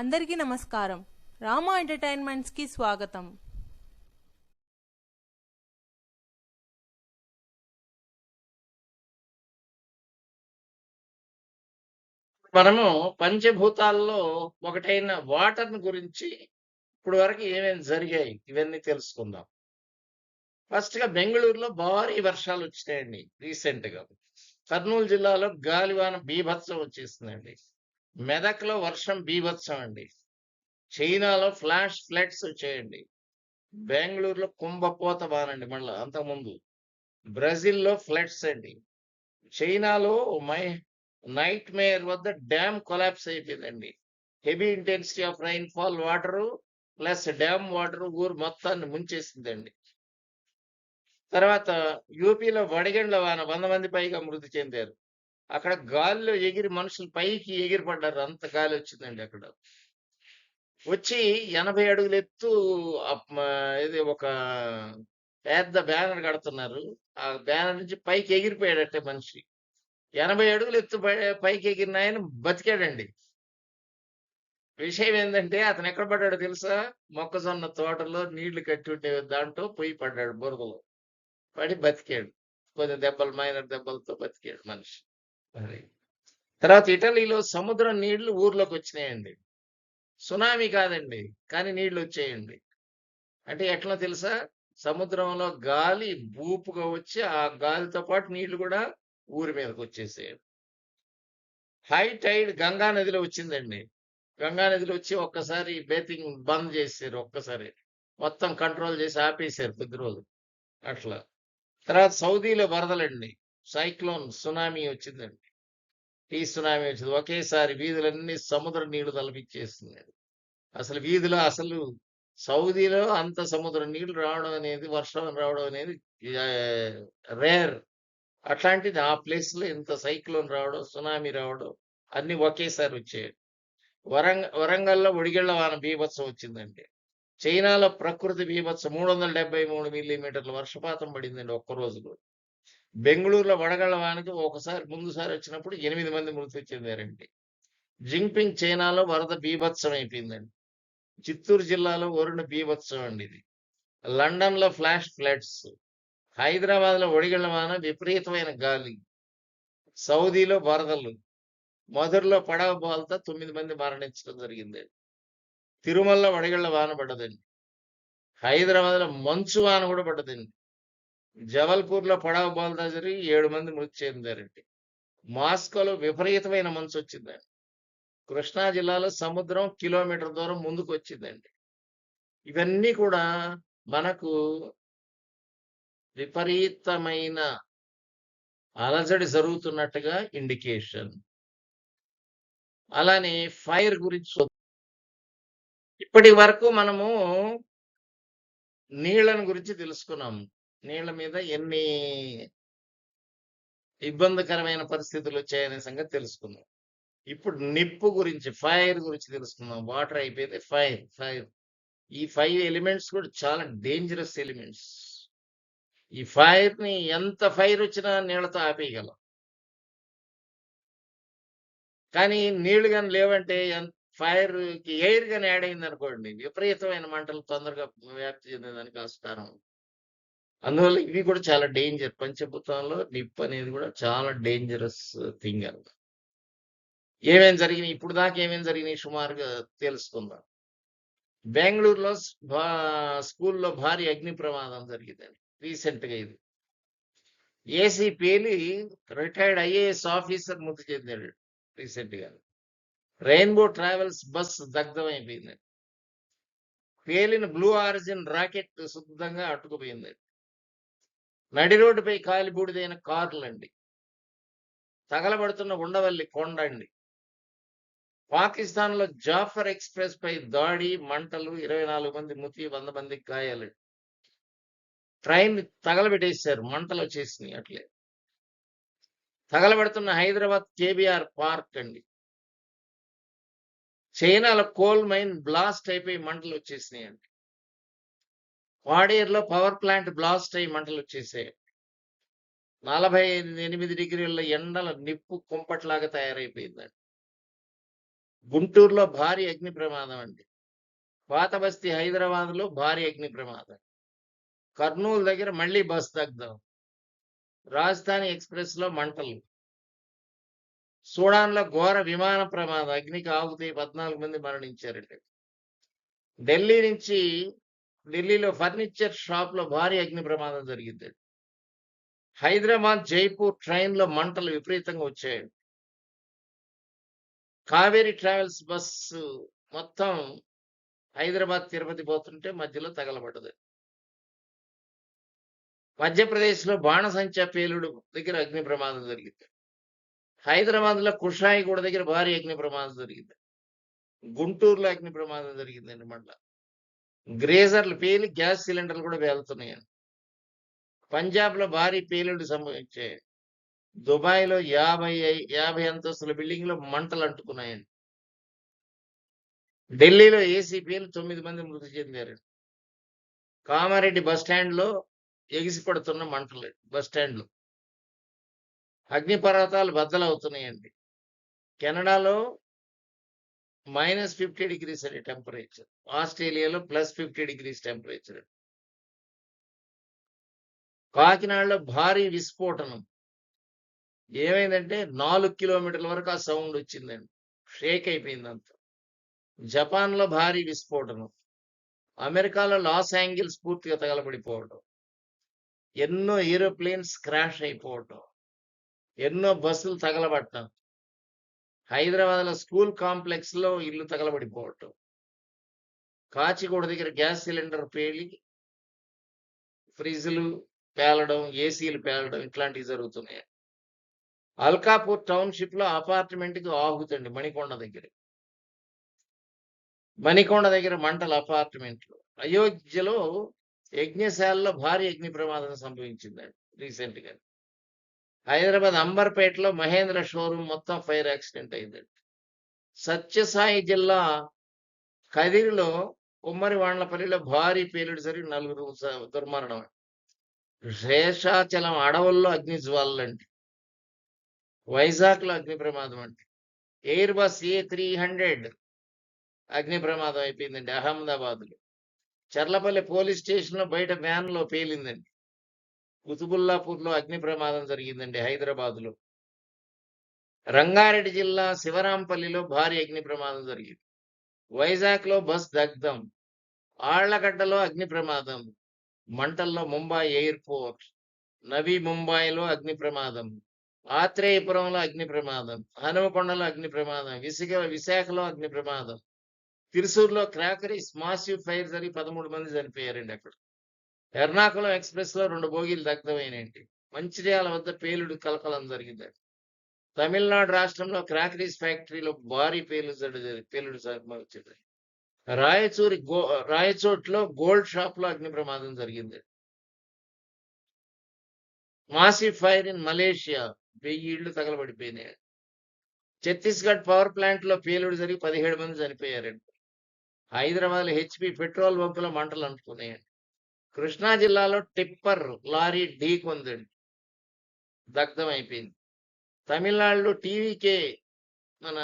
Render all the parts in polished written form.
అందరికీ నమస్కారం. రామా ఎంటర్టైన్మెంట్స్కి స్వాగతం. మనము పంచభూతాల్లో ఒకటైన వాటర్ గురించి ఇప్పుడు వరకు ఏమేమి జరిగాయి ఇవన్నీ తెలుసుకుందాం. ఫస్ట్ గా బెంగళూరులో భారీ వర్షాలు వచ్చినాయండి రీసెంట్ గా. కర్నూలు జిల్లాలో గాలివాన బీభత్సం వచ్చేసిందండి. మెదక్లో వర్షం బీభత్సం అండి. చైనాలో ఫ్లాష్ ఫ్లడ్స్ వచ్చాయండి. బెంగళూరులో కుంభపోత బానండి మళ్ళా అంతకుముందు. బ్రెజిల్లో ఫ్లడ్స్ అండి. చైనాలో నైట్ మేర్ వద్ద డ్యామ్ కొలాప్స్ అయిపోయిందండి. Heavy intensity of rain fall water plus dam water ఊరు మొత్తాన్ని ముంచేసిందండి. తర్వాత యూపీలో వడగండ్ల వాన 100 మంది పైగా మృతి చెందారు. అక్కడ గాలిలో ఎగిరి మనుషులు పైకి ఎగిరి పడ్డారు. అంత గాలి వచ్చిందండి అక్కడ. వచ్చి 80 అడుగుల ఎత్తు ఇది ఒక పెద్ద బ్యానర్ కడుతున్నారు. ఆ బ్యానర్ నుంచి పైకి ఎగిరిపోయాడట్టే మనిషి. 80 అడుగులు ఎత్తు పైకి ఎగిరిన ఆయన బతికాడండి. విషయం ఏంటంటే అతను ఎక్కడ పడ్డాడో తెలుసా? మొక్కజొన్న తోటలో నీళ్లు కట్టి ఉండే దాంట్లో పోయి పడ్డాడు బురదలో. పడి బతికాడు. కొన్ని దెబ్బలు మైనర్ దెబ్బలతో బతికాడు మనిషి. మరి తర్వాత ఇటలీలో సముద్రం నీళ్లు ఊర్లోకి వచ్చినాయండి. సునామీ కాదండి, కానీ నీళ్లు వచ్చాయండి. అంటే ఎట్లా తెలుసా? సముద్రంలో గాలి బూపుగా వచ్చి ఆ గాలితో పాటు నీళ్లు కూడా ఊరి మీదకి వచ్చేసాయి. హై టైడ్ గంగా నదిలో వచ్చిందండి. గంగా నదిలో వచ్చి ఒక్కసారి బేతింగ్ బంద్ చేశారు. ఒక్కసారి మొత్తం కంట్రోల్ చేసి ఆపేశారు కొద్ది రోజులు అట్లా. తర్వాత సౌదీలో వరదలండి. సైక్లోన్ సునామీ వచ్చిందండి. ఈ సునామీ వచ్చింది. ఒకేసారి వీధులన్నీ సముద్ర నీళ్లు తలపించేస్తుంది. అసలు వీధిలో అసలు సౌదీలో అంత సముద్ర నీళ్లు రావడం అనేది, వర్షం రావడం అనేది రేర్. అట్లాంటిది ఆ ప్లేస్ లో ఇంత సైక్లోన్ రావడం, సునామీ రావడం అన్ని ఒకేసారి వచ్చాయి. వరంగల్లో ఒడిగళ్ల వాన బీభత్సం వచ్చిందండి. చైనాలో ప్రకృతి బీభత్సం 373 మిల్లీమీటర్ల వర్షపాతం పడిందండి ఒక్క రోజులో. బెంగళూరులో వడగళ్ల వానకి ముందుసారి వచ్చినప్పుడు 8 మంది మృతి చెందారండి. జింగ్పింగ్ చైనాలో వరద బీభత్సం అయిపోయిందండి. చిత్తూరు జిల్లాలో వరుణ బీభత్సం అండి ఇది. లండన్ లో ఫ్లాష్ ఫ్లడ్స్. హైదరాబాద్ లో ఒడిగళ్ల వాన, విపరీతమైన గాలి. సౌదీలో వరదలు. మధురలో పడవ బోల్తా 9 మంది మరణించడం జరిగింది. తిరుమలలో వడగళ్ల వాన పడ్డదండి. హైదరాబాద్ లో మంచు వాన కూడా పడ్డదండి. జబల్పూర్ లో పడవ బోల్తా జరిగి 7 మంది మృతి చెందారండి. మాస్కోలో విపరీతమైన మంచు వచ్చిందండి. కృష్ణా జిల్లాలో సముద్రం కిలోమీటర్ దూరం ముందుకు వచ్చిందండి. ఇవన్నీ కూడా మనకు విపరీతమైన అలజడి జరుగుతున్నట్టుగా ఇండికేషన్. అలానే ఫైర్ గురించి ఇప్పటి వరకు మనము నీళ్లను గురించి తెలుసుకున్నాం. నీళ్ల మీద ఎన్ని ఇబ్బందికరమైన పరిస్థితులు వచ్చాయనే సంగతి తెలుసుకున్నాం. ఇప్పుడు నిప్పు గురించి, ఫైర్ గురించి తెలుసుకుందాం. వాటర్ అయిపోయింది, ఫైర్. ఈ 5 ఎలిమెంట్స్ కూడా చాలా డేంజరస్ ఎలిమెంట్స్. ఈ ఫైర్ ని ఎంత ఫైర్ వచ్చినా నీళ్లతో ఆపేయగలం. కానీ నీళ్లు కానీ లేవంటే ఫైర్ కి ఎయిర్ కానీ యాడ్ అయింది అనుకోండి, విపరీతమైన మంటలు తొందరగా వ్యాప్తి చెందేదానికి ఆస్కారం. అందువల్ల ఇవి కూడా చాలా డేంజర్. పంచభూతంలో నిప్పు అనేది కూడా చాలా డేంజరస్ థింగ్ అన్నమాట. ఏమేం జరిగినాయి ఇప్పుడు దాకా, ఏమేం జరిగినాయి సుమారుగా తెలుసుకుందాం. బెంగళూరులో స్కూల్లో భారీ అగ్ని ప్రమాదం జరిగిందండి రీసెంట్ గా. ఇది ఏసీ పేలి రిటైర్డ్ ఐఏఎస్ ఆఫీసర్ మృతి చెందాడు రీసెంట్ గా. రెయిన్బో ట్రావెల్స్ బస్ దగ్ధమైపోయిందండి. పేలిన బ్లూ ఆరిజిన్ రాకెట్ శుద్ధంగా అట్టుకుపోయిందండి. నడి రోడ్డుపై కాలిబూడిదైన కార్లండి. తగలబడుతున్న ఉండవల్లి కొండ అండి. పాకిస్తాన్ లో జాఫర్ ఎక్స్ప్రెస్ పై దాడి, మంటలు, 24 మంది మృతి, 100 మందికి గాయాలు. ట్రైన్ తగలబెట్టేశారు, మంటలు వచ్చేసినాయి అట్లే. తగలబడుతున్న హైదరాబాద్ కేబిఆర్ పార్క్ అండి. చైనాలో కోల్ మైన్ బ్లాస్ట్ అయిపోయి మంటలు వచ్చేసినాయండి. వాడేరులో పవర్ ప్లాంట్ బ్లాస్ట్ అయ్యి మంటలు వచ్చేసాయి. 48 డిగ్రీల ఎండల నిప్పు కుంపట్లాగా తయారైపోయిందండి. గుంటూరులో భారీ అగ్ని ప్రమాదం అండి. పాత బస్తీ హైదరాబాద్లో భారీ అగ్ని ప్రమాదం. కర్నూలు దగ్గర మళ్ళీ బస్ దగ్ధం. రాజధాని ఎక్స్ప్రెస్ లో మంటలు. సూడాన్లో ఘోర విమాన ప్రమాదం. అగ్నికి ఆహుతి 14 మంది మరణించారండి. ఢిల్లీలో ఫర్నిచర్ షాప్ లో భారీ అగ్ని ప్రమాదం జరిగింది. హైదరాబాద్ జైపూర్ ట్రైన్ లో మంటలు విపరీతంగా వచ్చాయండి. కావేరీ ట్రావెల్స్ బస్సు మొత్తం హైదరాబాద్ తిరుపతి పోతుంటే మధ్యలో తగలబడ్డది. మధ్యప్రదేశ్లో బాణసంచా పేలుడు దగ్గర అగ్ని ప్రమాదం జరిగింది. హైదరాబాద్లో కుషాయిగూడ దగ్గర భారీ అగ్ని ప్రమాదం జరిగింది. గుంటూరులో అగ్ని ప్రమాదం జరిగిందండి. మళ్ళా గ్రేజర్లు పేలి గ్యాస్ సిలిండర్లు కూడా పేలుతున్నాయండి. పంజాబ్లో భారీ పేలుడు సంభవించాయి. దుబాయ్లో 50 అంతస్తుల బిల్డింగ్ లో మంటలు అంటుకున్నాయండి. ఢిల్లీలో ఏసీ పేలి 9 మంది మృతి చెందారు. కామారెడ్డి బస్టాండ్ లో ఎగిసిపడుతున్న మంటలు. బస్టాండ్లు అగ్నిపర్వతాలు బద్దలవుతున్నాయండి. కెనడాలో -50 degrees అని టెంపరేచర్. ఆస్ట్రేలియాలో +50 degrees టెంపరేచర్. కాకినాడలో భారీ విస్ఫోటనం. ఏమైందంటే 4 కిలోమీటర్ల వరకు ఆ సౌండ్ వచ్చిందండి. షేక్ అయిపోయింది అంతా. జపాన్లో భారీ విస్ఫోటనం. అమెరికాలో లాస్ ఏంజల్స్ పూర్తిగా తగలబడిపోవడం. ఎన్నో ఏరోప్లేన్స్ క్రాష్ అయిపోవటం. ఎన్నో బస్సులు తగలబడటం. హైదరాబాద్లో స్కూల్ కాంప్లెక్స్ లో ఇల్లు తగలబడిపోవటం. కాచిగూడ దగ్గర గ్యాస్ సిలిండర్ పేలి ఫ్రిడ్జ్లు పేలడం, ఏసీలు పేలడం ఇట్లాంటివి జరుగుతున్నాయి. అల్కాపూర్ టౌన్షిప్ లో అపార్ట్మెంట్కి ఆహుతండి. మణికొండ దగ్గర మంటల అపార్ట్మెంట్లు. అయోధ్యలో యజ్ఞశాలలో భారీ అగ్ని ప్రమాదం సంభవించిందండి రీసెంట్ గా. హైదరాబాద్ అంబర్పేటలో మహేంద్ర షోరూమ్ మొత్తం ఫైర్ యాక్సిడెంట్ అయిందండి. సత్యసాయి జిల్లా కదిరిలో కుమ్మరివాండ్లపల్లిలో భారీ పేలుడు జరిగి 4 దుర్మరణం. శేషాచలం అడవుల్లో అగ్ని జ్వాలండి. వైజాగ్ లో అగ్ని ప్రమాదం అండి. ఎయిర్ బస్ A300 అగ్ని ప్రమాదం అయిపోయిందండి అహ్మదాబాద్ లో. చర్లపల్లి పోలీస్ స్టేషన్ లో బయట వ్యాన్ లో పేలిందండి. కుతుబుల్లాపూర్ లో అగ్ని ప్రమాదం జరిగిందండి హైదరాబాద్ లో. రంగారెడ్డి జిల్లా శివరాంపల్లిలో భారీ అగ్ని ప్రమాదం జరిగింది. వైజాగ్ లో బస్ దగ్ధం. ఆళ్లగడ్డలో అగ్ని ప్రమాదం. మంటల్లో ముంబై ఎయిర్పోర్ట్. నవీ ముంబైలో అగ్ని ప్రమాదం. ఆత్రేయపురంలో అగ్ని ప్రమాదం. హనుమకొండలో అగ్ని ప్రమాదం. విశాఖలో అగ్ని ప్రమాదం. తిరుసూరులో క్రాకరీస్ మాసివ్ ఫైర్ జరిగి 13 మంది చనిపోయారండి అక్కడ. ఎర్నాకుళం ఎక్స్ప్రెస్ లో 2 బోగీలు దగ్ధమైనాయండి. మంచిర్యాల వద్ద పేలుడు కలకలం జరిగింది. తమిళనాడు రాష్ట్రంలో క్రాకరీస్ ఫ్యాక్టరీలో భారీ పేలుడు సంభవించింది. రాయచోట్లో గోల్డ్ షాప్ లో అగ్ని ప్రమాదం జరిగింది. మాసివ్ ఫైర్ ఇన్ మలేషియా 1000 ఇళ్లు తగలబడిపోయినాయి. ఛత్తీస్గఢ్ పవర్ ప్లాంట్ లో పేలుడు జరిగి 17 మంది చనిపోయారండి. హైదరాబాద్ హెచ్పి పెట్రోల్ బంకులో మంటలు అంటుకున్నాయండి. కృష్ణా జిల్లాలో టిప్పర్ లారీ ఢీకొందండి, దగ్ధం అయిపోయింది. తమిళనాడులో టీవీకే మన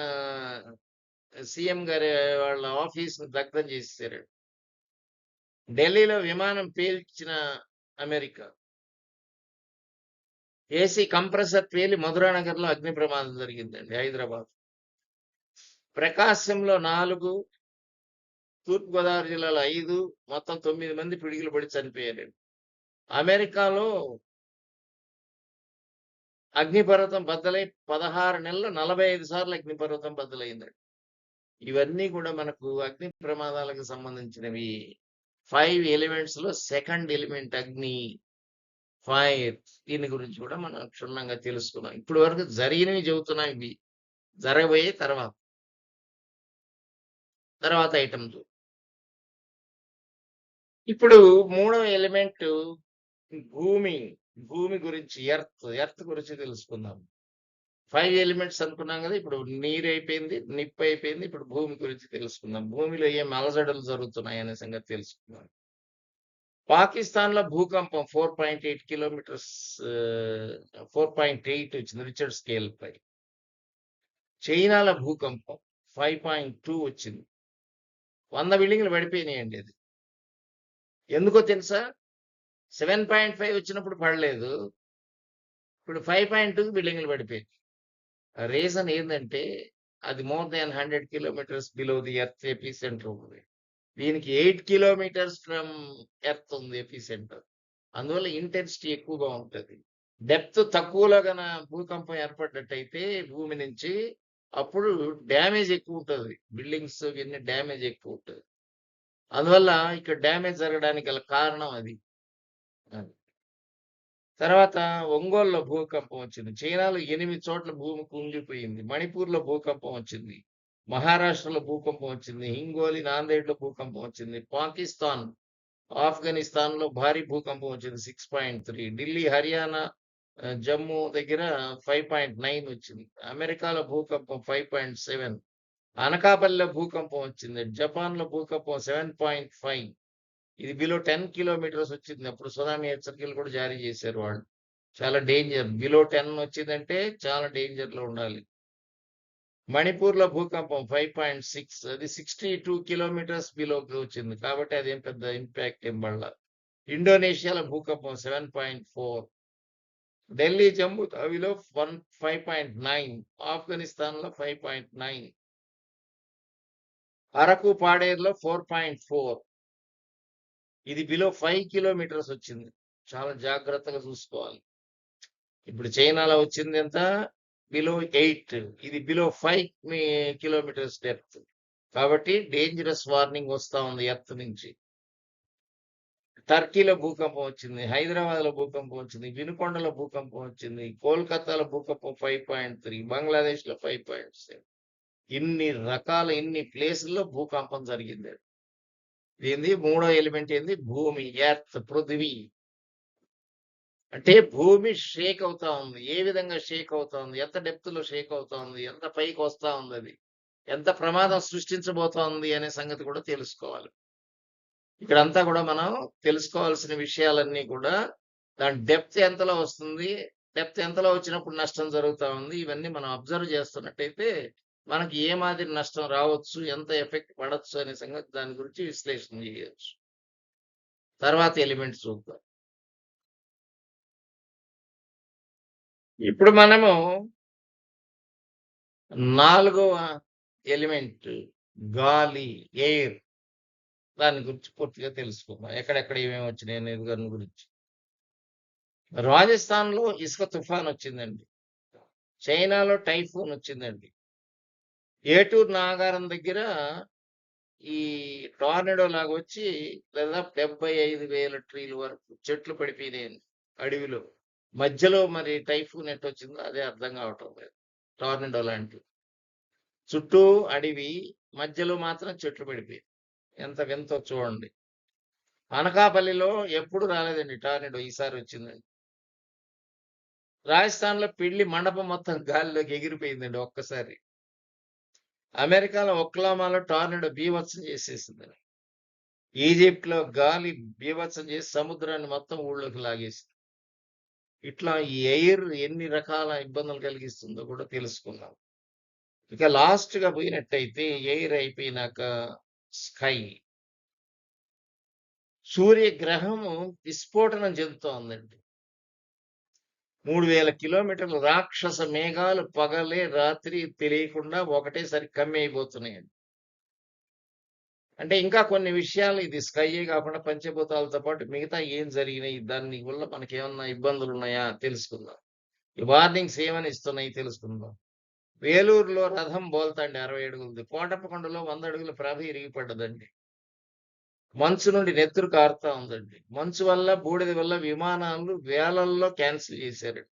సీఎం గారి వాళ్ళ ఆఫీస్ దగ్ధం చేసేసారండి. ఢిల్లీలో విమానం పేల్చిన అమెరికా. ఏసీ కంప్రెసర్ పేలి మధురానగర్ లో అగ్ని ప్రమాదం జరిగిందండి హైదరాబాద్. ప్రకాశంలో 4, తూర్పుగోదావరి జిల్లాలో 5, మొత్తం 9 మంది పిడుగులు పడి చనిపోయారండి. అమెరికాలో అగ్నిపర్వతం బద్దలై 16 నెలలు 45 సార్లు అగ్నిపర్వతం బద్దలైందండి. ఇవన్నీ కూడా మనకు అగ్ని ప్రమాదాలకు సంబంధించినవి. 5 ఎలిమెంట్స్ లో సెకండ్ ఎలిమెంట్ అగ్ని, ఫైర్. దీని గురించి కూడా మనం క్షుణ్ణంగా తెలుసుకున్నాం. ఇప్పటి వరకు జరిగినవి చెబుతున్నాం. ఇవి జరగబోయే తర్వాత ఐటమ్. ఇప్పుడు 3వ ఎలిమెంట్ భూమి గురించి, ఎర్త్ గురించి తెలుసుకుందాం. 5 ఎలిమెంట్స్ అనుకున్నాం కదా. ఇప్పుడు నీరు అయిపోయింది, నిప్పు అయిపోయింది. ఇప్పుడు భూమి గురించి తెలుసుకుందాం. భూమిలో ఏం అలజడులు జరుగుతున్నాయి అనే సంగతి తెలుసుకుందాం. పాకిస్తాన్ లో భూకంపం 4.8 కిలోమీటర్స్ 4.8 వచ్చింది రిచర్డ్ స్కేల్ పై. చైనాలో భూకంపం 5.2 వచ్చింది. 100 బిల్డింగ్లు పడిపోయినాయండి అది. ఎందుకో తెలుసా? 7.5 వచ్చినప్పుడు పడలేదు. ఇప్పుడు 5.2 బిల్డింగ్లు పడిపోయింది. రీజన్ ఏందంటే అది more than 100 kilometres below the earth epicentre ఉంది. దీనికి 8 కిలోమీటర్స్ ఫ్రమ్ ఎర్త్ ఉంది ఎపిసెంటర్. అందువల్ల ఇంటెన్సిటీ ఎక్కువగా ఉంటది. డెప్త్ తక్కువలో గన భూకంపం ఏర్పడ్డట్టయితే భూమి నుంచి అప్పుడు డ్యామేజ్ ఎక్కువ ఉంటది. బిల్డింగ్స్ ఇవన్నీ డ్యామేజ్ ఎక్కువ ఉంటది. అందువల్ల ఇక్కడ డ్యామేజ్ జరగడానికి గల కారణం అది. అది. తర్వాత ఒంగోలులో భూకంపం వచ్చింది. చైనాలో 8 చోట్ల భూమి కుంగిపోయింది. మణిపూర్‌లో భూకంపం వచ్చింది. మహారాష్ట్రలో భూకంపం వచ్చింది. హింగోలి, నాందేడ్‌లో భూకంపం వచ్చింది. పాకిస్తాన్, ఆఫ్ఘనిస్తాన్‌లో భారీ భూకంపం వచ్చింది 6.3. ఢిల్లీ, హర్యానా, జమ్మూ దగ్గర 5.9 వచ్చింది. అమెరికాలో భూకంపం 5.7. అనకాపల్లిలో భూకంపం వచ్చింది. జపాన్‌లో భూకంపం 7.5. ఇది బిలో 10 కిలోమీటర్స్ వచ్చింది. అప్పుడు సునామీ హెచ్చరికలు కూడా జారీ చేశారు వాళ్ళు. చాలా డేంజర్. బిలో 10 వచ్చిందంటే చాలా డేంజర్‌లో ఉండాలి. మణిపూర్‌లో భూకంపం 5.6. అది 62 కిలోమీటర్స్ బిలోకి వచ్చింది. కాబట్టి అదేం పెద్ద ఇంపాక్ట్ ఏం పడల. ఇండోనేషియాలో భూకంపం 7.4. ఢిల్లీ, జమ్మూ తావిలో 5.9. ఆఫ్ఘనిస్తాన్‌లో 5.9. అరకు, పాడేరులో 4.4. ఇది బిలో 5 కిలోమీటర్స్ వచ్చింది. చాలా జాగ్రత్తగా చూసుకోవాలి. ఇప్పుడు చైనాలో వచ్చింది ఎంత? బిలో 8. ఇది బిలో 5 కిలోమీటర్స్ డెప్త్. కాబట్టి డేంజరస్ వార్నింగ్ వస్తా ఉంది ఎర్త్ నుంచి. టర్కీలో భూకంపం వచ్చింది. హైదరాబాద్‌లో భూకంపం వచ్చింది. వినుకొండలో భూకంపం వచ్చింది. కోల్‌కతాలో భూకంపం 5.3. బంగ్లాదేశ్‌లో 5.7. ఇన్ని ప్లేసుల్లో భూకంపం జరిగింది. ఏంది? మూడో ఎలిమెంట్ ఏంది? భూమి, ఎర్త్, పృథివీ. అంటే భూమి షేక్ అవుతా ఉంది. ఏ విధంగా షేక్ అవుతా ఉంది? ఎంత డెప్త్‌లో షేక్ అవుతా ఉంది? ఎంత పైకి వస్తా ఉంది అది? ఎంత ప్రమాదం సృష్టించబోతా ఉంది అనే సంగతి కూడా తెలుసుకోవాలి. ఇక్కడంతా కూడా మనం తెలుసుకోవాల్సిన విషయాలన్నీ కూడా దాని డెప్త్ ఎంతలో వస్తుంది? డెప్త్ ఎంతలో వచ్చినప్పుడు నష్టం జరుగుతా ఉంది? ఇవన్నీ మనం అబ్జర్వ్ చేస్తున్నట్టయితే మనకి ఏ మాదిరి నష్టం రావచ్చు? ఎంత ఎఫెక్ట్ పడొచ్చు అనే సంగతి దాని గురించి విశ్లేషణ చేయొచ్చు. తర్వాత ఎలిమెంట్స్ చూద్దాం. ఇప్పుడు మనము 4వ ఎలిమెంట్ గాలి, ఎయిర్ దాని గురించి పూర్తిగా తెలుసుకుందాం. ఎక్కడెక్కడ ఏమేమి వచ్చినాయి అనేది దాని గురించి. రాజస్థాన్‌లో ఇసుక తుఫాన్ వచ్చిందండి. చైనాలో టైఫూన్ వచ్చిందండి. ఏటూరు నాగారం దగ్గర ఈ టోర్నడో లాగా వచ్చి దాదాపు 75,000 ట్రీల వరకు చెట్లు పడిపోయినాయండి అడవిలో. మధ్యలో మరి టైఫూన్ ఎట్టొచ్చిందో అదే అర్థం కావటం లేదు. టోర్నడో లాంటివి. చుట్టూ అడవి, మధ్యలో మాత్రం చెట్లు పడిపోయాయి. ఎంత వింతో చూడండి. అనకాపల్లిలో ఎప్పుడు రాలేదండి టోర్నడో, ఈసారి వచ్చిందండి. రాజస్థాన్‌లో పెళ్లి మండపం మొత్తం గాలిలోకి ఎగిరిపోయిందండి ఒక్కసారి. అమెరికాలో ఒక్లహోమాలో టోర్నడో బీభత్సం చేసేసిందండి. ఈజిప్ట్‌లో గాలి బీభత్సం చేసి సముద్రాన్ని మొత్తం ఊళ్ళోకి లాగేసింది. ఇట్లా ఈ ఎయిర్ ఎన్ని రకాల ఇబ్బందులు కలిగిస్తుందో కూడా తెలుసుకున్నాం. ఇక లాస్ట్‌గా పోయినట్టయితే ఎయిర్ అయిపోయినాక స్కై. సూర్యగ్రహము విస్ఫోటనం చెందుతోందండి. 3000 కిలోమీటర్లు రాక్షస మేఘాలు పగలే రాత్రి తెలియకుండా ఒకటేసారి కమ్మైపోతున్నాయండి. అంటే ఇంకా కొన్ని విషయాలు ఇది స్కైయే కాకుండా పంచభూతాలతో పాటు మిగతా ఏం జరిగినాయి? దాని వల్ల మనకేమన్నా ఇబ్బందులున్నాయా తెలుసుకుందాం. ఈ వార్నింగ్స్ ఏమని ఇస్తున్నాయి తెలుసుకుందాం. వేలూరులో రథం బోల్తాండి 60 అడుగులది. కోటప్పకొండలో 100 అడుగుల ప్రభ ఇరిగిపడ్డదండి. మంచు నుండి నెత్తురు కారుతా ఉందండి. మంచు వల్ల, బూడిద వల్ల విమానాలు వేలల్లో క్యాన్సిల్ చేశారండి.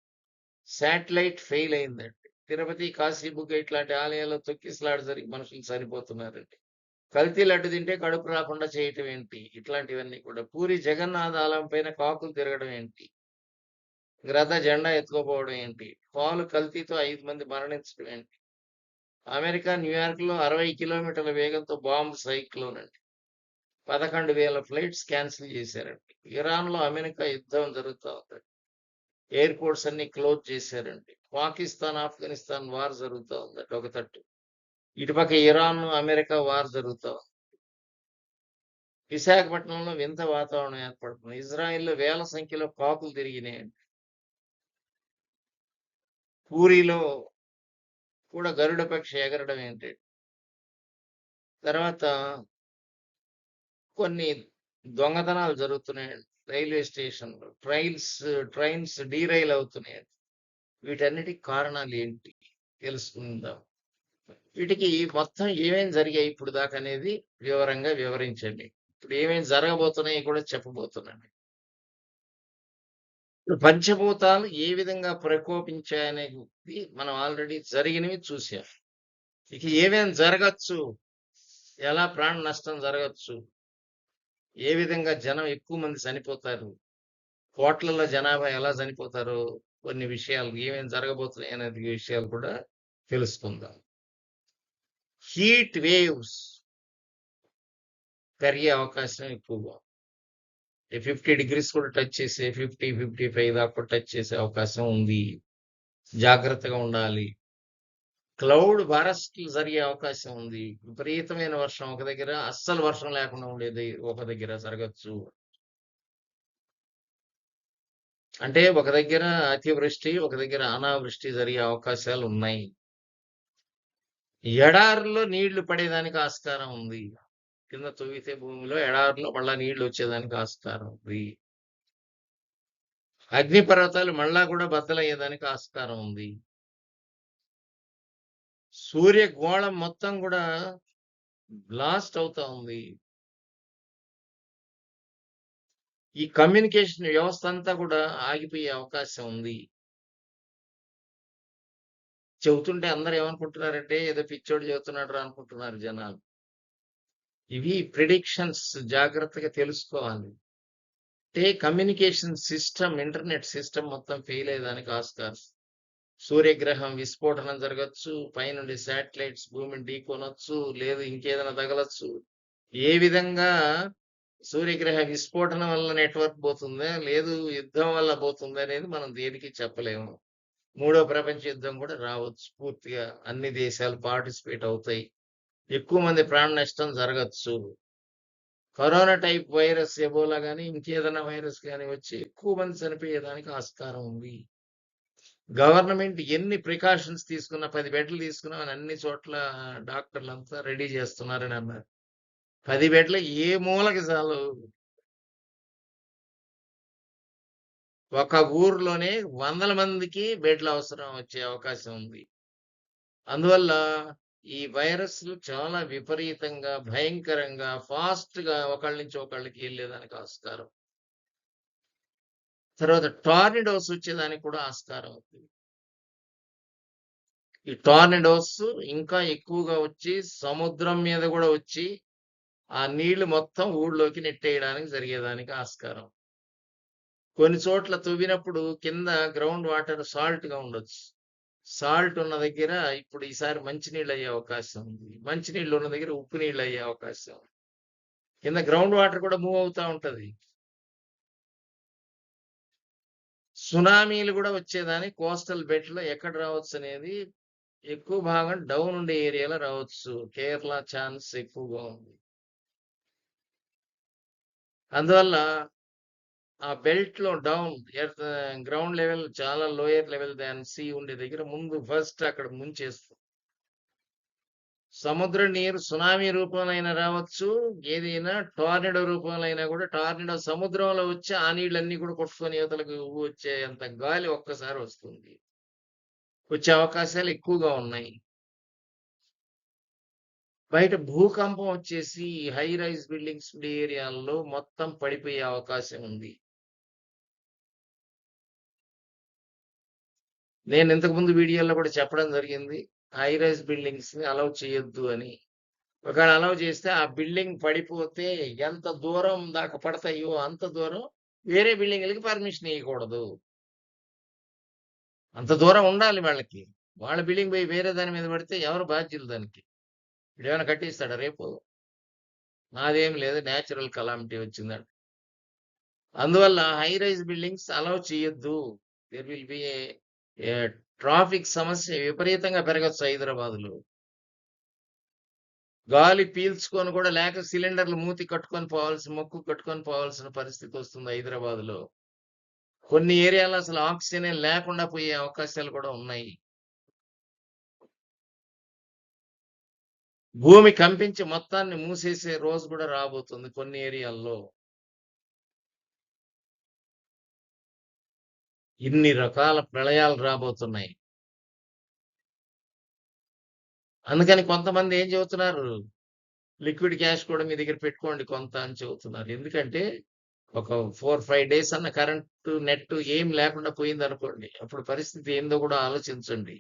శాటిలైట్ ఫెయిల్ అయిందండి. తిరుపతి, కాశీబుగ్గ ఇట్లాంటి ఆలయాల్లో తొక్కిసలాట జరిగి మనుషులు చనిపోతున్నారండి. కల్తీ లడ్డు తింటే కడుపు రాకుండా చేయటం ఏంటి? ఇట్లాంటివన్నీ కూడా. పూరి జగన్నాథ ఆలయం పైన కాకులు తిరగడం ఏంటి? రథ జెండా ఎత్తుకోపోవడం ఏంటి? పాలు కల్తీతో 5 మంది మరణించడం ఏంటి? అమెరికా న్యూయార్క్‌లో 60 కిలోమీటర్ల వేగంతో బాంబ్ సైక్లోన్ అండి. 11,000 ఫ్లైట్స్ క్యాన్సిల్ చేశారండి. ఇరాన్‌లో అమెరికా యుద్ధం జరుగుతా ఉందండి. ఎయిర్‌పోర్ట్స్ అన్నీ క్లోజ్ చేశారండి. పాకిస్తాన్, ఆఫ్ఘనిస్తాన్ వార్ జరుగుతా ఉందండి ఒక తట్టు. ఇటుపక్క ఇరాన్, అమెరికా వార్ జరుగుతా ఉంది. విశాఖపట్నంలో వింత వాతావరణం ఏర్పడుతుంది. ఇజ్రాయెల్‌లో వేల సంఖ్యలో కాకులు తిరిగినాయండి. పూరీలో కూడా గరుడ పక్షి ఎగరడం ఏంటి. తర్వాత కొన్ని దొంగతనాలు జరుగుతున్నాయండి. రైల్వే స్టేషన్‌లో ట్రైన్స్ డీరైల్ అవుతున్నాయండి. వీటన్నిటికి కారణాలు ఏంటి తెలుసుకుందాం. వీటికి మొత్తం ఏమేం జరిగాయి ఇప్పుడు దాకా అనేది వివరంగా వివరించండి. ఇప్పుడు ఏమేం జరగబోతున్నాయి కూడా చెప్పబోతున్నాను. ఇప్పుడు పంచభూతాలు ఏ విధంగా ప్రకోపించాయనేది మనం ఆల్రెడీ జరిగినవి చూసాం. ఇక ఏమేం జరగచ్చు, ఎలా ప్రాణ నష్టం జరగచ్చు, ఏ విధంగా జనం ఎక్కువ మంది చనిపోతారు, కోట్లలో జనాభా ఎలా చనిపోతారో కొన్ని విషయాలు ఏమేం జరగబోతున్నాయి అనేది విషయాలు కూడా తెలుసుకుందాం. హీట్ వేవ్స్ పెరిగే అవకాశం ఎక్కువగా 50 డిగ్రీస్ కూడా టచ్ చేసే 50, 55 దాకా కూడా టచ్ చేసే అవకాశం ఉంది. జాగ్రత్తగా ఉండాలి. క్లౌడ్ బరస్ట్లు జరిగే అవకాశం ఉంది. విపరీతమైన వర్షం ఒక దగ్గర, అస్సలు వర్షం లేకుండా ఉండేది ఒక దగ్గర జరగచ్చు. అంటే ఒక దగ్గర అతివృష్టి, ఒక దగ్గర అనావృష్టి జరిగే అవకాశాలు ఉన్నాయి. ఎడారుల్లో నీళ్లు పడేదానికి ఆస్కారం ఉంది. కింద తవ్వితే భూమిలో ఎడారిలో మళ్ళా నీళ్లు వచ్చేదానికి ఆస్కారం ఉంది. అగ్నిపర్వతాలు మళ్ళా కూడా బద్దలయ్యేదానికి ఆస్కారం ఉంది. సూర్యగోళం మొత్తం కూడా బ్లాస్ట్ అవుతా ఉంది. ఈ కమ్యూనికేషన్ వ్యవస్థ అంతా కూడా ఆగిపోయే అవకాశం ఉంది. చెబుతుంటే అందరూ ఏమనుకుంటున్నారంటే ఏదో పిచ్చోడు చెబుతున్నాడు రా అనుకుంటున్నారు జనాలు. ఇవి ప్రిడిక్షన్స్ జాగ్రత్తగా తెలుసుకోవాలి. అంటే కమ్యూనికేషన్ సిస్టమ్, ఇంటర్నెట్ సిస్టమ్ మొత్తం ఫెయిల్ అయ్యేదానికి ఆస్కారం. సూర్యగ్రహం విస్ఫోటనం జరగచ్చు, పైనుండి శాటిలైట్స్ భూమిని ఢీకొనొచ్చు, లేదు ఇంకేదైనా తగలచ్చు. ఏ విధంగా సూర్యగ్రహ విస్ఫోటనం వల్ల నెట్వర్క్ పోతుందా, లేదు యుద్ధం వల్ల పోతుందా అనేది మనం దేనికి చెప్పలేము. మూడో ప్రపంచ యుద్ధం కూడా రావచ్చు. పూర్తిగా అన్ని దేశాలు పార్టిసిపేట్ అవుతాయి. ఎక్కువ మంది ప్రాణ నష్టం జరగచ్చు. కరోనా టైప్ వైరస్, ఎబోలా గానీ ఇంకేదైనా వైరస్ గానీ వచ్చి ఎక్కువ మంది చనిపోయేదానికి ఆస్కారం ఉంది. గవర్నమెంట్ ఎన్ని ప్రికాషన్స్ తీసుకున్నా 10 బెడ్లు తీసుకున్నా అని అన్ని చోట్ల డాక్టర్లంతా రెడీ చేస్తున్నారని అన్నారు. 10 బెడ్లు ఏ మూలకి చాలు. ఒక ఊర్లోనే వందల మందికి బెడ్లు అవసరం వచ్చే అవకాశం ఉంది. అందువల్ల ఈ వైరస్లు చాలా విపరీతంగా, భయంకరంగా, ఫాస్ట్‌గా ఒకళ్ళ నుంచి ఒకళ్ళకి వెళ్ళేదానికి ఆస్కారం. తర్వాత టార్నడోస్ వచ్చేదానికి కూడా ఆస్కారం ఉంది. ఈ టార్నడోస్ ఇంకా ఎక్కువగా వచ్చి సముద్రం మీద కూడా వచ్చి ఆ నీళ్లు మొత్తం ఊళ్ళోకి నెట్టేయడానికి జరిగేదానికి ఆస్కారం. కొన్ని చోట్ల తవ్వినప్పుడు కింద గ్రౌండ్ వాటర్ సాల్ట్ గా ఉండొచ్చు. సాల్ట్ ఉన్న దగ్గర ఇప్పుడు ఈసారి మంచినీళ్ళు అయ్యే అవకాశం ఉంది. మంచినీళ్ళు ఉన్న దగ్గర ఉప్పు నీళ్ళు అయ్యే అవకాశం. కింద గ్రౌండ్ వాటర్ కూడా మూవ్ అవుతా ఉంటది. సునామీలు కూడా వచ్చేదానికి కోస్టల్ బెల్ట్ లో ఎక్కడ రావచ్చు అనేది ఎక్కువ భాగం డౌన్ ఉండే ఏరియాలో రావచ్చు. కేరళ ఛాన్స్ ఎక్కువగా ఉంది. అందువల్ల ఆ బెల్ట్ లో డౌన్ గ్రౌండ్ లెవెల్ చాలా లోయర్ లెవెల్ దాన్ సీ ఉండే దగ్గర ముందు ఫస్ట్ అక్కడ ముంచేస్తుంది. సముద్ర నీరు సునామీ రూపంలో అయినా రావచ్చు, ఏదైనా టార్నడో రూపంలో అయినా కూడా టార్నడో సముద్రంలో వచ్చి ఆ నీళ్ళన్నీ కూడా కొట్టుకొని యువతలకు వచ్చే అంత గాలి ఒక్కసారి వస్తుంది. వచ్చే అవకాశాలు ఎక్కువగా ఉన్నాయి. బయట భూకంపం వచ్చేసి హై రైజ్ బిల్డింగ్స్ ఉండే ఏరియాల్లో మొత్తం పడిపోయే అవకాశం ఉంది. నేను ఇంతకు ముందు వీడియోలో కూడా చెప్పడం జరిగింది. హై రైజ్ బిల్డింగ్స్ ని అలౌ చేయొద్దు అని. ఒకవేళ అలౌ చేస్తే ఆ బిల్డింగ్ పడిపోతే ఎంత దూరం దాకా పడతాయో అంత దూరం వేరే బిల్డింగ్లకి పర్మిషన్ ఇవ్వకూడదు. అంత దూరం ఉండాలి వాళ్ళకి. వాళ్ళ బిల్డింగ్ పోయి వేరే దాని మీద పడితే ఎవరు బాధ్యులు దానికి? వీడేమైనా కట్టిస్తాడా రేపు? నాదేం లేదు, న్యాచురల్ కలామిటీ వచ్చిందంట. అందువల్ల హై రైజ్ బిల్డింగ్స్ అలౌ చేయొద్దు. There will be a traffic సమస్య విపరీతంగా పెరగచ్చు హైదరాబాద్లో. గాలి పీల్చుకొని కూడా లేక సిలిండర్లు ముక్కు కట్టుకొని పోవాల్సిన పరిస్థితి వస్తుంది హైదరాబాద్‌లో. కొన్ని ఏరియాలో అసలు ఆక్సిజనే లేకుండా పోయే అవకాశాలు కూడా ఉన్నాయి. భూమి కంపించి మొత్తాన్ని మూసేసే రోజు కూడా రాబోతుంది కొన్ని ఏరియాల్లో. ఇన్ని రకాల ప్రళయాలు రాబోతున్నాయి. అందుకని కొంతమంది ఏం చెబుతున్నారు, లిక్విడ్ క్యాష్ కూడా మీ దగ్గర పెట్టుకోండి కొంత అని చెబుతున్నారు. ఎందుకంటే ఒక 4, 5 డేస్ అన్న కరెంటు, నెట్ ఏం లేకుండా పోయిందనుకోండి. అప్పుడు పరిస్థితి ఏందో కూడా ఆలోచించండి.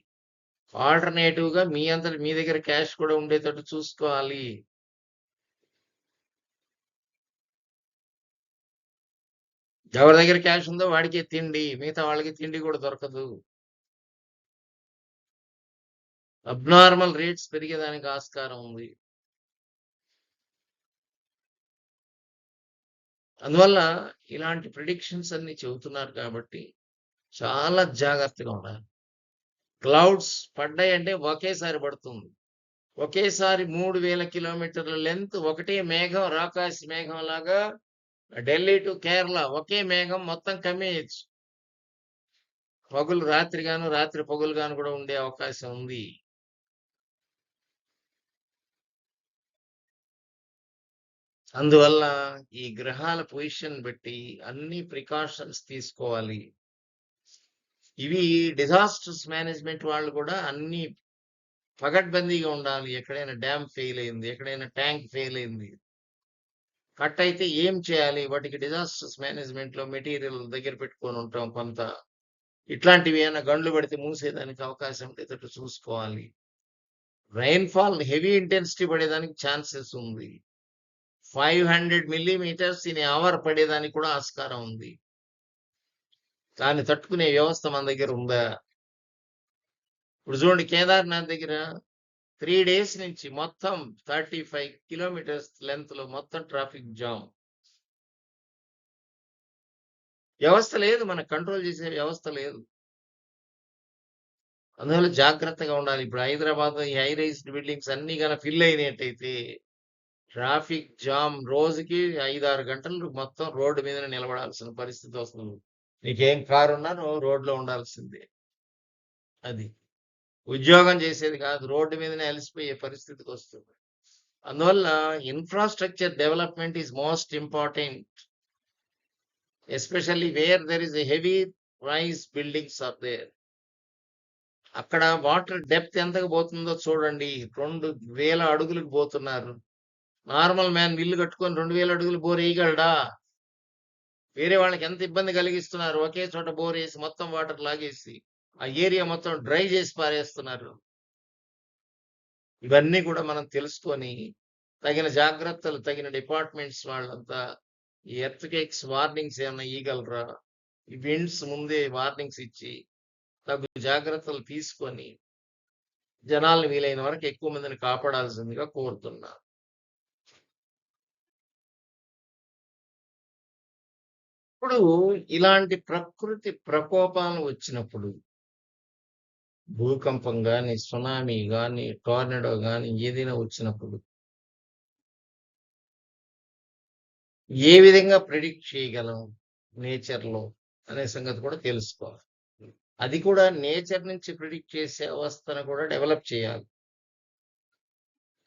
ఆల్టర్‌నేటివ్‌గా మీ అంతట మీ దగ్గర క్యాష్ కూడా ఉండేటట్టు చూసుకోవాలి. ఎవరి దగ్గర క్యాష్ ఉందో వాడికే తిండి. మిగతా వాళ్ళకి తిండి కూడా దొరకదు. అబ్నార్మల్ రేట్స్ పెరిగేదానికి ఆస్కారం ఉంది. అందువల్ల ఇలాంటి ప్రిడిక్షన్స్ అన్నీ చెబుతున్నారు కాబట్టి చాలా జాగ్రత్తగా ఉండాలి. క్లౌడ్స్ పడ్డాయంటే ఒకేసారి పడుతుంది. ఒకేసారి 3000 కిలోమీటర్ల లెంత్ ఒకటే మేఘం, రాకాసి మేఘంలాగా ఢిల్లీ టు కేరళ ఒకే మేఘం మొత్తం కమ్మేయొచ్చు. పగులు రాత్రిగాను, రాత్రి పగులుగాను కూడా ఉండే అవకాశం ఉంది. అందువల్ల ఈ గ్రహాల పొజిషన్ బట్టి అన్ని ప్రికాషన్స్ తీసుకోవాలి. ఇవి డిజాస్టర్స్ మేనేజ్మెంట్ వాళ్ళు కూడా అన్ని పగడ్బందీగా ఉండాలి. ఎక్కడైనా డ్యామ్ ఫెయిల్ అయింది, ఎక్కడైనా ట్యాంక్ ఫెయిల్ అయింది, కట్ అయితే ఏం చేయాలి? వాటికి డిజాస్టర్స్ మేనేజ్మెంట్ లో మెటీరియల్ దగ్గర పెట్టుకొని ఉంటాం కొంత. ఇట్లాంటివి ఏమైనా గండ్లు పడితే మూసేదానికి అవకాశం ఉండేటట్టు చూసుకోవాలి. రైన్ఫాల్ హెవీ ఇంటెన్సిటీ పడేదానికి ఛాన్సెస్ ఉంది. 500 మిల్లీమీటర్స్ ఇన్ అవర్ పడేదానికి కూడా ఆస్కారం ఉంది. దాన్ని తట్టుకునే వ్యవస్థ మన దగ్గర ఉందా? ఇప్పుడు చూడండి, కేదార్నాథ్ దగ్గర 3 డేస్ నుంచి మొత్తం 35 కిలోమీటర్స్ లెంత్ లో మొత్తం ట్రాఫిక్ జామ్. వ్యవస్థ లేదు, మనకు కంట్రోల్ చేసే వ్యవస్థ లేదు. అందువల్ల జాగ్రత్తగా ఉండాలి. ఇప్పుడు హైదరాబాద్ ఈ హై రైజ్డ్ బిల్డింగ్స్ అన్ని గన ఫిల్ అయినట్టయితే ట్రాఫిక్ జామ్ రోజుకి 5-6 గంటలు మొత్తం రోడ్డు మీదనే నిలబడాల్సిన పరిస్థితి వస్తుంది. నీకేం కారు ఉన్నా నువ్వు రోడ్లో ఉండాల్సిందే. అది ఉద్యోగం చేసేది కాదు, రోడ్డు మీదనే అలసిపోయే పరిస్థితికి వస్తుంది. అందువల్ల infrastructure development is most important, especially where there is a heavy rise buildings are there. అక్కడ వాటర్ డెప్త్ ఎంతకు పోతుందో చూడండి. 2000 అడుగులకు పోతున్నారు. నార్మల్ మ్యాన్ ఇల్లు కట్టుకొని 2000 అడుగులు బోర్ వేయగలడా? వేరే వాళ్ళకి ఎంత ఇబ్బంది కలిగిస్తున్నారు. ఒకే చోట బోర్ వేసి మొత్తం వాటర్ లాగేసి ఆ ఏరియా మొత్తం డ్రై చేసి పారేస్తున్నారు. ఇవన్నీ కూడా మనం తెలుసుకొని తగిన జాగ్రత్తలు, తగిన డిపార్ట్మెంట్స్ వాళ్ళంతా ఈ ఎర్త్ కేక్స్ వార్నింగ్స్ ఏమైనా ఇవ్వగలరా, ఈ విండ్స్ ముందే వార్నింగ్స్ ఇచ్చి తగు జాగ్రత్తలు తీసుకొని జనాల్ని వీలైన వరకు ఎక్కువ మందిని కాపాడాల్సిందిగా కోరుతున్నా. ఇప్పుడు ఇలాంటి ప్రకృతి ప్రకోపాలు వచ్చినప్పుడు, భూకంపం గాని, సునామీ గాని, టోర్నడో గాని ఏదైనా వచ్చినప్పుడు ఏ విధంగా ప్రిడిక్ట్ చేయగలం నేచర్‌లో అనే సంగతి కూడా తెలుసుకోవాలి. అది కూడా నేచర్ నుంచి ప్రిడిక్ట్ చేసే వ్యవస్థను కూడా డెవలప్ చేయాలి.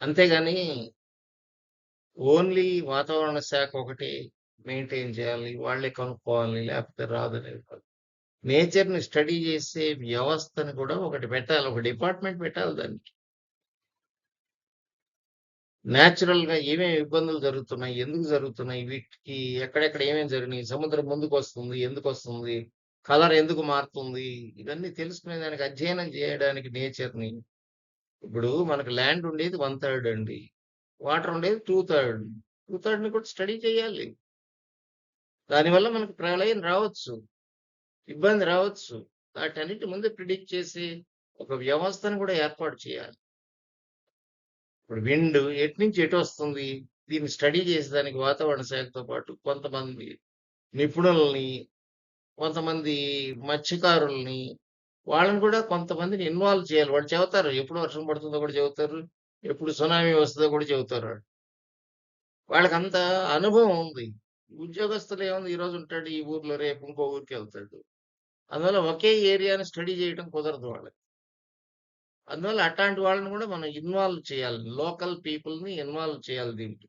అంతేగాని ఓన్లీ వాతావరణ శాఖ ఒకటి మెయింటైన్ చేయాలి, వాళ్ళే కనుక్కోవాలి, లేకపోతే రాదనేది కాదు. నేచర్‌ని స్టడీ చేసే వ్యవస్థను కూడా ఒకటి పెట్టాలి, ఒక డిపార్ట్మెంట్ పెట్టాలి దానికి. న్యాచురల్‌గా ఏమేమి ఇబ్బందులు జరుగుతున్నాయి, ఎందుకు జరుగుతున్నాయి, వీటికి ఎక్కడెక్కడ ఏమేమి జరిగినాయి, సముద్రం ముందుకొస్తుంది, ఎందుకొస్తుంది, కలర్ ఎందుకు మారుతుంది, ఇవన్నీ తెలుసుకునే దానికి అధ్యయనం చేయడానికి నేచర్‌ని. ఇప్పుడు మనకు ల్యాండ్ ఉండేది 1/3 అండి. వాటర్ ఉండేది 2/3. 2/3ని కూడా స్టడీ చేయాలి. దానివల్ల మనకు ప్రళయం రావచ్చు, ఇబ్బంది రావచ్చు. వాటన్నిటి ముందే ప్రిడిక్ట్ చేసి ఒక వ్యవస్థను కూడా ఏర్పాటు చేయాలి. ఇప్పుడు విండ్ ఎటు నుంచి ఎటు వస్తుంది, దీన్ని స్టడీ చేసేదానికి వాతావరణ శాఖతో పాటు కొంతమంది నిపుణుల్ని, కొంతమంది మత్స్యకారుల్ని, వాళ్ళని కూడా కొంతమందిని ఇన్వాల్వ్ చేయాలి. వాళ్ళు చెబుతారు ఎప్పుడు వర్షం పడుతుందో కూడా చెబుతారు, ఎప్పుడు సునామీ వస్తుందో కూడా చెబుతారు వాళ్ళు. వాళ్ళకంత అనుభవం ఉంది. ఉద్యోగస్తులు ఏముంది, ఈరోజు ఉంటాడు ఈ ఊర్లో, రేపు ఇంకో ఊరికి వెళ్తాడు. అందువల్ల ఒకే ఏరియాని స్టడీ చేయడం కుదరదు వాళ్ళకి. అందువల్ల అట్లాంటి వాళ్ళని కూడా మనం ఇన్వాల్వ్ చేయాలి. లోకల్ పీపుల్ని ఇన్వాల్వ్ చేయాలి దీంట్లో.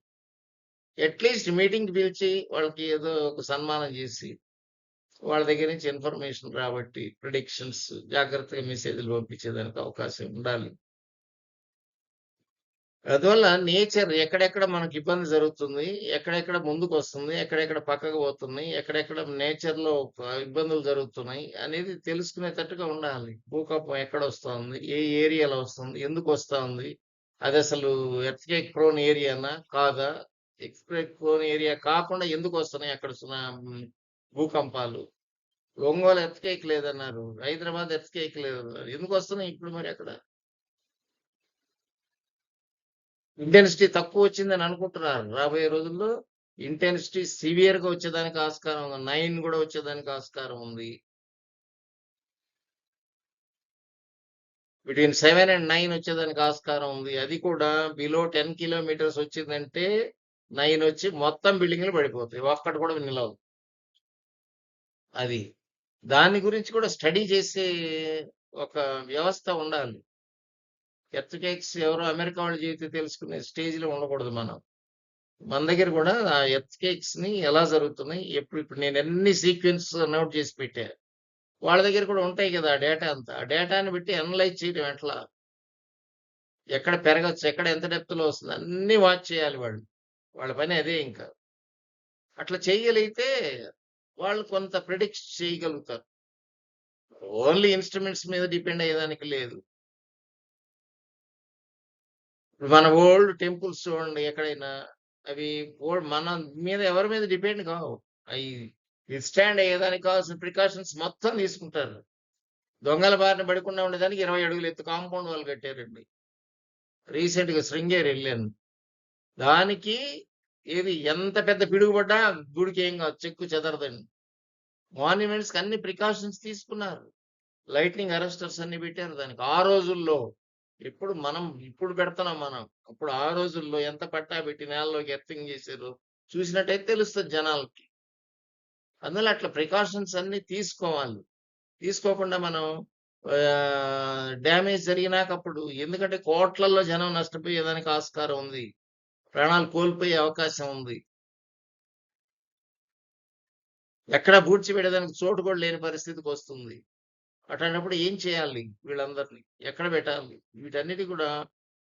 అట్లీస్ట్ మీటింగ్ పిలిచి వాళ్ళకి ఏదో ఒక సన్మానం చేసి వాళ్ళ దగ్గర నుంచి ఇన్ఫర్మేషన్ రాబట్టి ప్రిడిక్షన్స్ జాగ్రత్తగా మెసేజ్లు పంపించేదానికి అవకాశం ఉండాలి. అందువల్ల నేచర్ ఎక్కడెక్కడ మనకి ఇబ్బంది జరుగుతుంది, ఎక్కడెక్కడ ముందుకు వస్తుంది, ఎక్కడెక్కడ పక్కకు పోతుంది, ఎక్కడెక్కడ నేచర్ లో ఇబ్బందులు జరుగుతున్నాయి అనేది తెలుసుకునేటట్టుగా ఉండాలి. భూకంపం ఎక్కడ వస్తుంది, ఏ ఏరియాలో వస్తుంది, ఎందుకు వస్తా ఉంది, అది అసలు ఎర్త్క్వేక్ ప్రోన్ ఏరియానా కాదా, ఎర్త్క్వేక్ ప్రోన్ ఏరియా కాకుండా ఎందుకు వస్తున్నాయి అక్కడ భూకంపాలు. ఒంగోలు ఎర్త్క్వేక్ లేదన్నారు, హైదరాబాద్ ఎర్త్క్వేక్ లేదన్నారు, ఎందుకు వస్తున్నాయి ఇప్పుడు మరి అక్కడ? ఇంటెన్సిటీ తక్కువ వచ్చిందని అనుకుంటున్నారు. రాబోయే రోజుల్లో ఇంటెన్సిటీ సివియర్ గా వచ్చేదానికి ఆస్కారం ఉంది. 9 కూడా వచ్చేదానికి ఆస్కారం ఉంది. బిట్వీన్ 7 and 9 వచ్చేదానికి ఆస్కారం ఉంది. అది కూడా బిలో 10 కిలోమీటర్స్ వచ్చిందంటే 9 వచ్చి మొత్తం బిల్డింగ్లు పడిపోతాయి, ఒక్కటి కూడా నిలవదు. అది దాని గురించి కూడా స్టడీ చేసే ఒక వ్యవస్థ ఉండాలి. ఎర్త్క్వేక్స్ ఎవరో అమెరికా వాళ్ళు చేస్తే తెలుసుకునే స్టేజ్ లో ఉండకూడదు మనం. మన దగ్గర కూడా ఆ ఎర్త్క్వేక్స్ ని ఎలా జరుగుతున్నాయి, ఇప్పుడు నేను ఎన్ని సీక్వెన్స్ నోట్ చేసి పెట్టా, వాళ్ళ దగ్గర కూడా ఉంటాయి కదా ఆ డేటా అంతా. ఆ డేటాని బట్టి అనలైజ్ చేయడం ఎట్లా, ఎక్కడ పెరగచ్చు, ఎక్కడ ఎంత డెప్త్ లో వస్తుంది, అన్ని వాచ్ చేయాలి వాళ్ళు. వాళ్ళ పని అదే. ఇంకా అట్లా చేయగలిగితే వాళ్ళు కొంత ప్రిడిక్ట్ చేయగలుగుతారు. ఓన్లీ ఇన్స్ట్రుమెంట్స్ మీద డిపెండ్ అయ్యేదానికి లేదు. ఇప్పుడు మన ఓల్డ్ టెంపుల్స్ చూడండి ఎక్కడైనా, అవి మన మీద ఎవరి మీద డిపెండ్ కావు. అవి విత్స్టాండ్ అయ్యేదానికి కావాల్సిన ప్రికాషన్స్ మొత్తం తీసుకుంటారు. దొంగల బారిన పడకుండా ఉండేదానికి 20 అడుగులు ఎత్తు కాంపౌండ్ వాళ్ళు కట్టారండి. రీసెంట్ గా శృంగేరి వెళ్ళాను. దానికి ఏది ఎంత పెద్ద పిడుగుపడ్డా గుడికి ఏం కాదు, చెక్కు చెదరదండి. మాన్యుమెంట్స్ కి అన్ని ప్రికాషన్స్ తీసుకున్నారు. లైట్నింగ్ అరెస్టర్స్ అన్ని పెట్టారు దానికి ఆ రోజుల్లో. ఇప్పుడు పెడుతున్నాం మనం. అప్పుడు ఆ రోజుల్లో ఎంత పట్టా పెట్టి నేలలోకి ఎర్తింగ్ చేశారు చూసినట్టయితే తెలుస్తుంది జనాలకి. అందువల్ల అట్లా ప్రికాషన్స్ అన్ని తీసుకోవాలి. తీసుకోకుండా మనం డ్యామేజ్ జరిగినాక అప్పుడు, ఎందుకంటే కోట్లలో జనం నష్టపోయేదానికి ఆస్కారం ఉంది, ప్రాణాలు కోల్పోయే అవకాశం ఉంది, ఎక్కడ పూడ్చిపెట్టేదానికి చోటు కూడా లేని పరిస్థితికి వస్తుంది. అట్లాంటప్పుడు ఏం చేయాలి, వీళ్ళందరినీ ఎక్కడ పెట్టాలి, వీటన్నిటి కూడా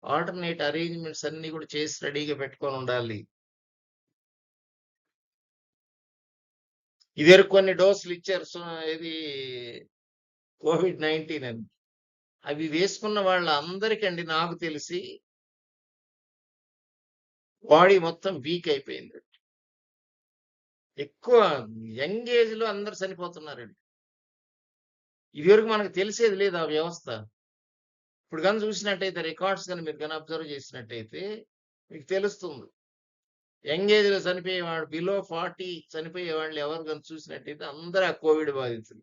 ఆల్టర్నేట్ అరేంజ్మెంట్స్ అన్ని కూడా చేసి రెడీగా పెట్టుకొని ఉండాలి. ఇదివరకు కొన్ని డోసులు ఇచ్చారు, ఇది COVID-19 అని. అవి వేసుకున్న వాళ్ళందరికండి నాకు తెలిసి బాడీ మొత్తం వీక్ అయిపోయింది. ఎక్కువ యంగ్ ఏజ్ లో అందరు చనిపోతున్నారండి. ఇదివరకు మనకు తెలిసేది లేదు ఆ వ్యవస్థ. ఇప్పుడు కానీ చూసినట్టయితే రికార్డ్స్ కానీ మీరు కానీ అబ్జర్వ్ చేసినట్టయితే మీకు తెలుస్తుంది. యంగ్ ఏజ్ లో చనిపోయేవాడు, బిలో 40 చనిపోయే వాళ్ళు ఎవరు కానీ చూసినట్టయితే అందరూ ఆ కోవిడ్ బాధితులు.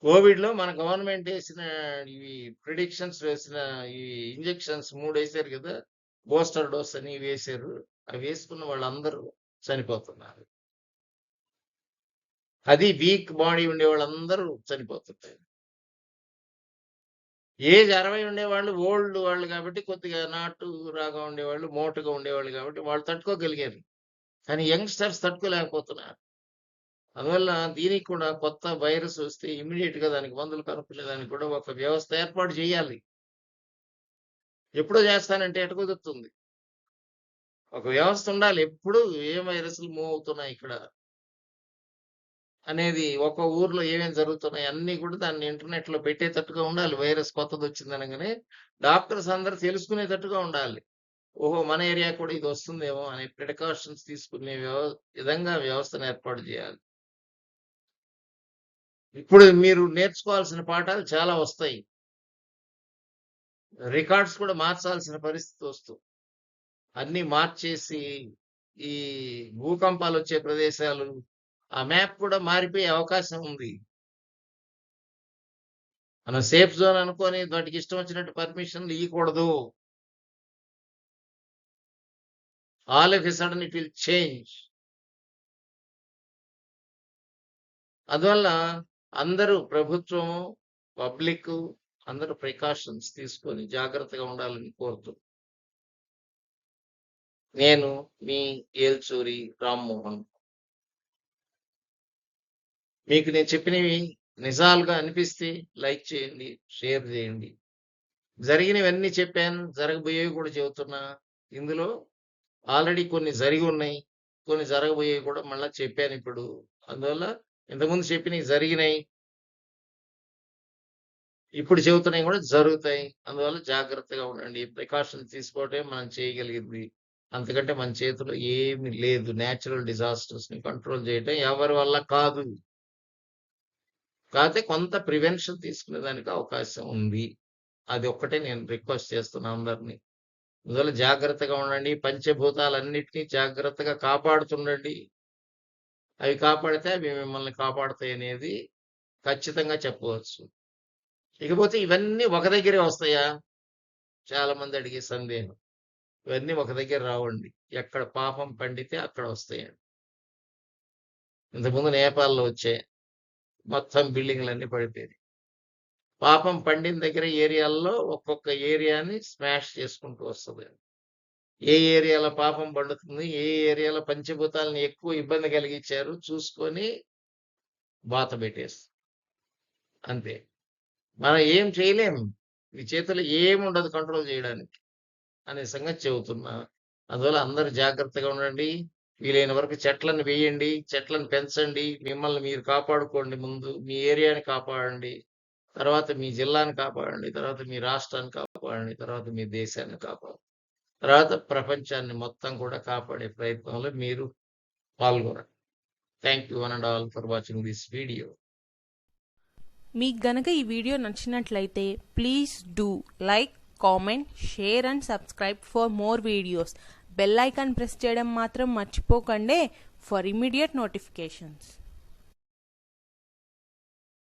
కోవిడ్ లో మన గవర్నమెంట్ వేసిన ఇవి ప్రిడిక్షన్స్ వేసిన ఈ ఇంజెక్షన్స్ 3 వేసారు కదా, బూస్టర్ డోస్ అని వేసారు. అవి వేసుకున్న వాళ్ళందరూ చనిపోతున్నారు. అది వీక్ బాడీ ఉండే వాళ్ళందరూ చనిపోతుంటారు. ఏజ్ 60 ఉండేవాళ్ళు ఓల్డ్ వాళ్ళు కాబట్టి కొద్దిగా నాటు రాగా ఉండేవాళ్ళు, మోటుగా ఉండేవాళ్ళు కాబట్టి వాళ్ళు తట్టుకోగలిగారు. కానీ యంగ్స్టర్స్ తట్టుకోలేకపోతున్నారు. అందువల్ల దీనికి కూడా కొత్త వైరస్ వస్తే ఇమీడియట్ గా దానికి మందులు కనుక్కునేదానికి కూడా ఒక వ్యవస్థ ఏర్పాటు చేయాలి. ఎప్పుడో చేస్తానంటే ఎట కుదురుతుంది? ఒక వ్యవస్థ ఉండాలి. ఎప్పుడు ఏ వైరస్లు మూవ్ అవుతున్నాయి ఇక్కడ అనేది, ఒక ఊర్లో ఏమేమి జరుగుతున్నాయి అన్ని కూడా దాన్ని ఇంటర్నెట్ లో పెట్టేటట్టుగా ఉండాలి. వైరస్ కొత్తది వచ్చింది అనగానే డాక్టర్స్ అందరూ తెలుసుకునేటట్టుగా ఉండాలి. ఓహో, మన ఏరియా కూడా ఇది వస్తుందేమో అనే ప్రికాషన్స్ తీసుకునే విధంగా వ్యవస్థను ఏర్పాటు చేయాలి. ఇప్పుడు మీరు నేర్చుకోవాల్సిన పాఠాలు చాలా వస్తాయి. రికార్డ్స్ కూడా మార్చాల్సిన పరిస్థితి వస్తుంది. అన్ని మార్చేసి ఈ భూకంపాలు వచ్చే ప్రదేశాలు, ఆ మ్యాప్ కూడా మారిపోయే అవకాశం ఉంది. మనం సేఫ్ జోన్ అనుకొని వాటికి ఇష్టం వచ్చినట్టు పర్మిషన్లు ఇవ్వకూడదు. All of a sudden it will change. అందువల్ల అందరూ ప్రభుత్వము, పబ్లిక్ అందరూ ప్రికాషన్స్ తీసుకొని జాగ్రత్తగా ఉండాలని కోరుతూ నేను మీ ఏల్చూరి రామ్మోహన్. మీకు నేను చెప్పినవి నిజాలుగా అనిపిస్తే లైక్ చేయండి, షేర్ చేయండి. జరిగినవన్నీ చెప్పాను, జరగబోయేవి కూడా చెబుతున్నా. ఇందులో ఆల్రెడీ కొన్ని జరిగి ఉన్నాయి, కొన్ని జరగబోయేవి కూడా మళ్ళీ చెప్పాను ఇప్పుడు. అందువల్ల ఇంతకుముందు చెప్పినవి జరిగినాయి, ఇప్పుడు చెబుతున్నాయి కూడా జరుగుతాయి. అందువల్ల జాగ్రత్తగా ఉండండి. ప్రికాషన్స్ తీసుకోవటమే మనం చేయగలిగింది. అంతకంటే మన చేతిలో ఏమి లేదు. న్యాచురల్ డిజాస్టర్స్ ని కంట్రోల్ చేయటం ఎవరి వల్ల కాదు. కాకపోతే కొంత ప్రివెన్షన్ తీసుకునే దానికి అవకాశం ఉంది. అది ఒక్కటే నేను రిక్వెస్ట్ చేస్తున్నా అందరినీ. అందువల్ల జాగ్రత్తగా ఉండండి. పంచభూతాలన్నిటినీ జాగ్రత్తగా కాపాడుతుండండి. అవి కాపాడితే అవి మిమ్మల్ని కాపాడుతాయి అనేది ఖచ్చితంగా చెప్పవచ్చు. ఇకపోతే ఇవన్నీ ఒక దగ్గరే వస్తాయా? చాలా మంది అడిగే సందేహం. ఇవన్నీ ఒక దగ్గర రావండి. ఎక్కడ పాపం పండితే అక్కడ వస్తాయండి. ఇంతకుముందు నేపాల్లో వచ్చాయి, మొత్తం బిల్డింగ్లన్నీ పడిపోయాయి. పాపం పండిన దగ్గర ఏరియాల్లో ఒక్కొక్క ఏరియాని స్మాష్ చేసుకుంటూ వస్తుంది. ఏ ఏరియాలో పాపం పండుతుంది, ఏ ఏరియాలో పంచభూతాలను ఎక్కువ ఇబ్బంది కలిగించారు చూసుకొని బాత పెట్టేస్తుంది. అంతే. మనం ఏం చేయలేం. ఈ చేతుల్లో ఏముండదు కంట్రోల్ చేయడానికి అనే సంగతి చెబుతున్నా. అందువల్ల అందరూ జాగ్రత్తగా ఉండండి. వీలైన వరకు చెట్లను వేయండి, చెట్లను పెంచండి, మిమ్మల్ని మీరు కాపాడుకోండి. ముందు మీ ఏరియాని కాపాడండి, తర్వాత మీ జిల్లాని కాపాడండి, తర్వాత మీ రాష్ట్రాన్ని కాపాడండి, తర్వాత మీ దేశాన్ని కాపాడండి, తర్వాత ప్రపంచాన్ని మొత్తం కూడా కాపాడే ప్రయత్నంలో మీరు పాల్గొనండి. Thank you one and all for watching this video. మీకు గనక ఈ వీడియో నచ్చినట్లయితే please do like, comment, share and subscribe for more videos. Bell icon press చేయడం మాత్రం మర్చిపోకండి ఫర్ ఇమీడియట్ నోటిఫికేషన్స్.